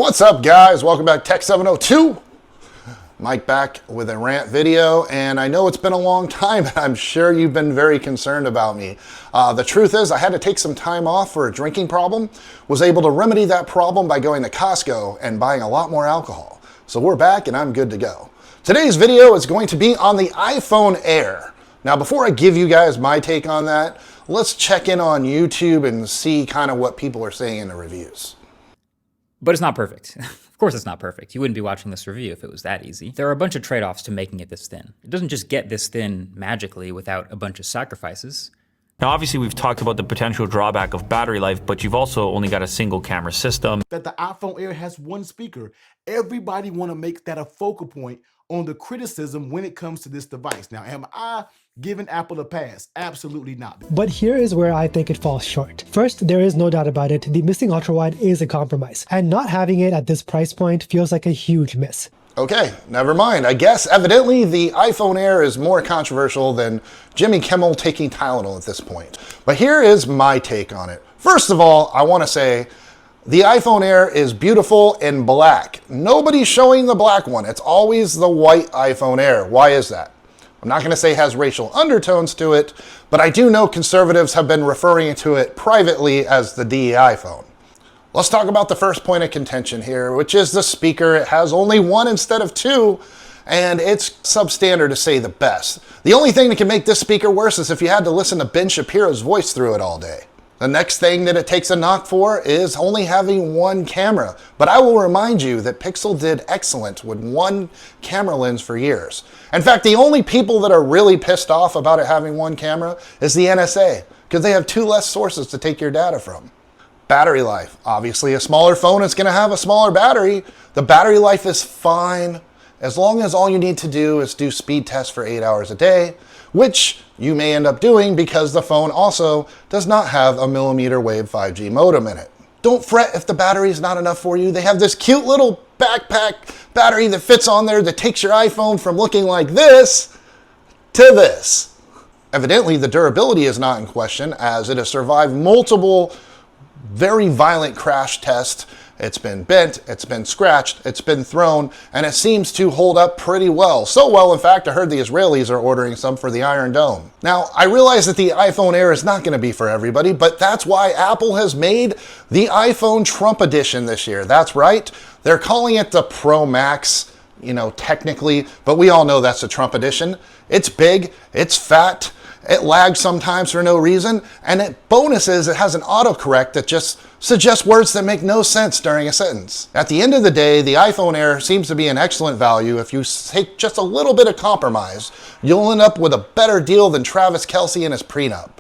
What's up, guys? Welcome back, Tech 702. Mike back with a rant video, and I know it's been a long time, and I'm sure you've been very concerned about me. The truth is, I had to take some time off for a drinking problem, was able to remedy that problem by going to Costco and buying a lot more alcohol. So we're back, and I'm good to go. Today's video is going to be on the iPhone Air. Now, before I give you guys my take on that, let's check in on YouTube and see kind of what people are saying in the reviews. But it's not perfect. Of course it's not perfect. You wouldn't be watching this review if it was that easy. There are a bunch of trade-offs to making it this thin. It doesn't just get this thin magically without a bunch of sacrifices. Now, obviously, we've talked about the potential drawback of battery life, but you've also only got a single camera system. That the iPhone Air has one speaker. Everybody want to make that a focal point on the criticism when it comes to this device. Now, am I giving Apple a pass? Absolutely not. But here is where I think it falls short. First, there is no doubt about it, the missing ultrawide is a compromise, and not having it at this price point feels like a huge miss. Okay, never mind. I guess evidently the iPhone Air is more controversial than Jimmy Kimmel taking Tylenol at this point. But here is my take on it. First of all, I want to say the iPhone Air is beautiful in black. Nobody's showing the black one. It's always the white iPhone Air. Why is that? I'm not going to say it has racial undertones to it, but I do know conservatives have been referring to it privately as the DEI phone. Let's talk about the first point of contention here, which is the speaker. It has only one instead of two, and it's substandard to say the best. The only thing that can make this speaker worse is if you had to listen to Ben Shapiro's voice through it all day. The next thing that it takes a knock for is only having one camera. But I will remind you that Pixel did excellent with one camera lens for years. In fact, the only people that are really pissed off about it having one camera is the NSA, because they have two less sources to take your data from. Battery life. Obviously, a smaller phone is going to have a smaller battery. The battery life is fine as long as all you need to do is do speed tests for 8 hours a day, which you may end up doing because the phone also does not have a millimeter wave 5G modem in it. Don't fret if the battery is not enough for you. They have this cute little backpack battery that fits on there that takes your iPhone from looking like this to this. Evidently, the durability is not in question as it has survived multiple very violent crash tests. It's been bent, it's been scratched, it's been thrown, and it seems to hold up pretty well. So well, in fact, I heard the Israelis are ordering some for the Iron Dome. Now, I realize that the iPhone Air is not going to be for everybody, but that's why Apple has made the iPhone Trump edition this year. That's right. They're calling it the Pro Max, technically, but we all know that's the Trump edition. It's big, it's fat, it lags sometimes for no reason, and bonus is it has an autocorrect that just suggests words that make no sense during a sentence. At the end of the day, the iPhone Air seems to be an excellent value. If you take just a little bit of compromise, you'll end up with a better deal than Travis Kelce and his prenup.